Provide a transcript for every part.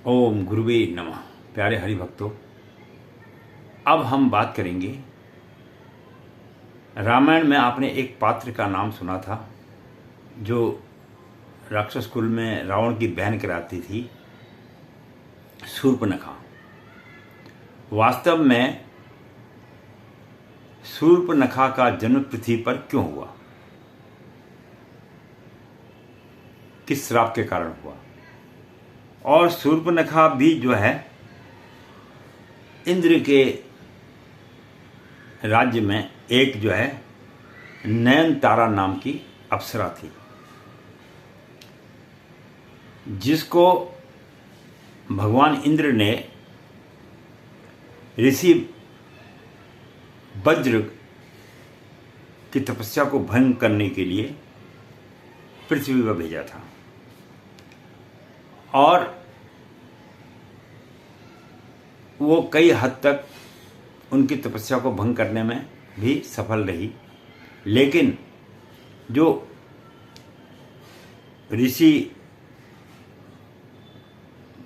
ओम गुरुवे नमः। प्यारे हरि भक्तों, अब हम बात करेंगे। रामायण में आपने एक पात्र का नाम सुना था जो राक्षस कुल में रावण की बहन कराती थी, शूर्पणखा। वास्तव में शूर्पणखा का जन्म पृथ्वी पर क्यों हुआ, किस श्राप के कारण हुआ, और शूर्पणखा भी जो है इंद्र के राज्य में एक जो है नयनतारा नाम की अप्सरा थी, जिसको भगवान इंद्र ने ऋषि वज्र की तपस्या को भंग करने के लिए पृथ्वी पर भेजा था। और वो कई हद तक उनकी तपस्या को भंग करने में भी सफल रही, लेकिन जो ऋषि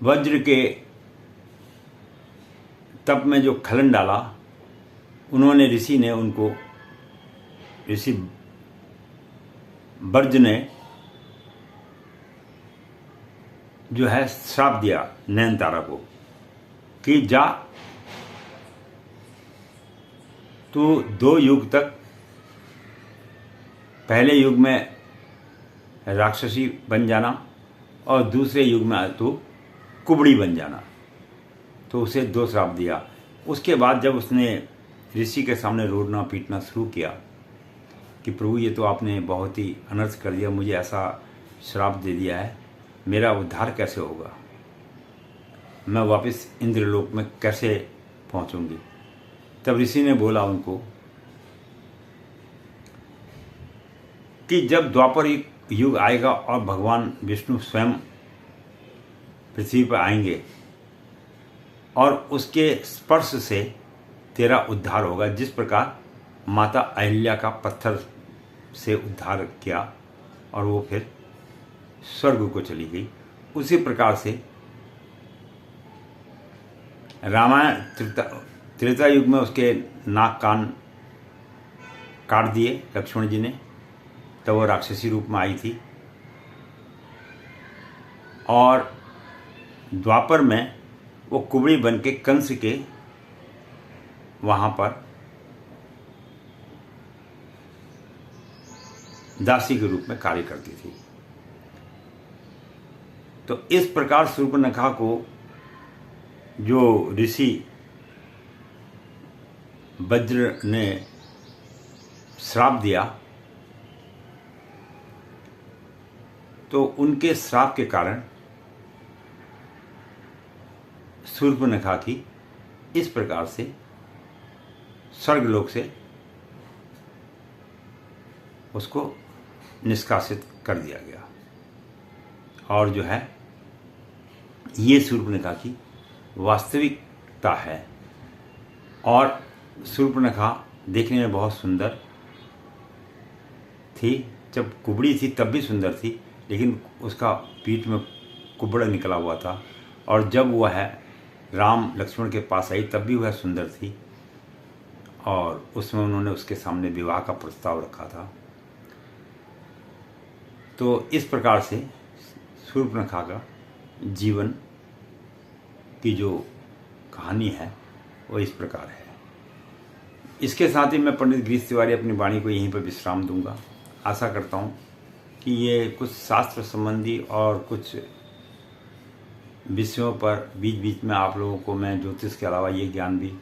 वज्र के तप में जो खलन डाला, उन्होंने ऋषि वज्र ने जो है श्राप दिया नयनतारा को कि जा तू 2 युग तक, पहले युग में राक्षसी बन जाना और दूसरे युग में तू कुबड़ी बन जाना। तो उसे 2 श्राप दिया। उसके बाद जब उसने ऋषि के सामने रोना पीटना शुरू किया कि प्रभु ये तो आपने बहुत ही अनर्थ कर दिया, मुझे ऐसा श्राप दे दिया है, मेरा उद्धार कैसे होगा, मैं वापस इंद्रलोक में कैसे पहुंचूंगी। तब ऋषि ने बोला उनको कि जब द्वापर युग आएगा और भगवान विष्णु स्वयं पृथ्वी पर आएंगे और उसके स्पर्श से तेरा उद्धार होगा, जिस प्रकार माता अहिल्या का पत्थर से उद्धार किया और वो फिर स्वर्ग को चली गई, उसी प्रकार से रामायण त्रेता युग में उसके नाक कान काट दिए लक्ष्मण जी ने, तब वो राक्षसी रूप में आई थी। और द्वापर में वो कुबड़ी बन के कंस के वहां पर दासी के रूप में कार्य करती थी। तो इस प्रकार शूर्पणखा को जो ऋषि वज्र ने श्राप दिया, तो उनके श्राप के कारण शूर्पणखा की इस प्रकार से स्वर्गलोक से उसको निष्कासित कर दिया गया। और जो है ये शूर्पणखा की वास्तविकता है। और शूर्पणखा देखने में बहुत सुंदर थी, जब कुबड़ी थी तब भी सुंदर थी, लेकिन उसका पीठ में कुबड़ा निकला हुआ था। और जब वह है राम लक्ष्मण के पास आई तब भी वह सुंदर थी, और उसमें उन्होंने उसके सामने विवाह का प्रस्ताव रखा था। तो इस प्रकार से शूर्पणखा का जीवन की जो कहानी है वो इस प्रकार है। इसके साथ ही मैं पंडित गिरीश तिवारी अपनी वाणी को यहीं पर विश्राम दूंगा। आशा करता हूँ कि ये कुछ शास्त्र संबंधी और कुछ विषयों पर बीच बीच में आप लोगों को मैं ज्योतिष के अलावा ये ज्ञान भी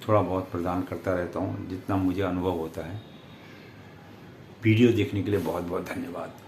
थोड़ा बहुत प्रदान करता रहता हूँ, जितना मुझे अनुभव होता है। वीडियो देखने के लिए बहुत बहुत धन्यवाद।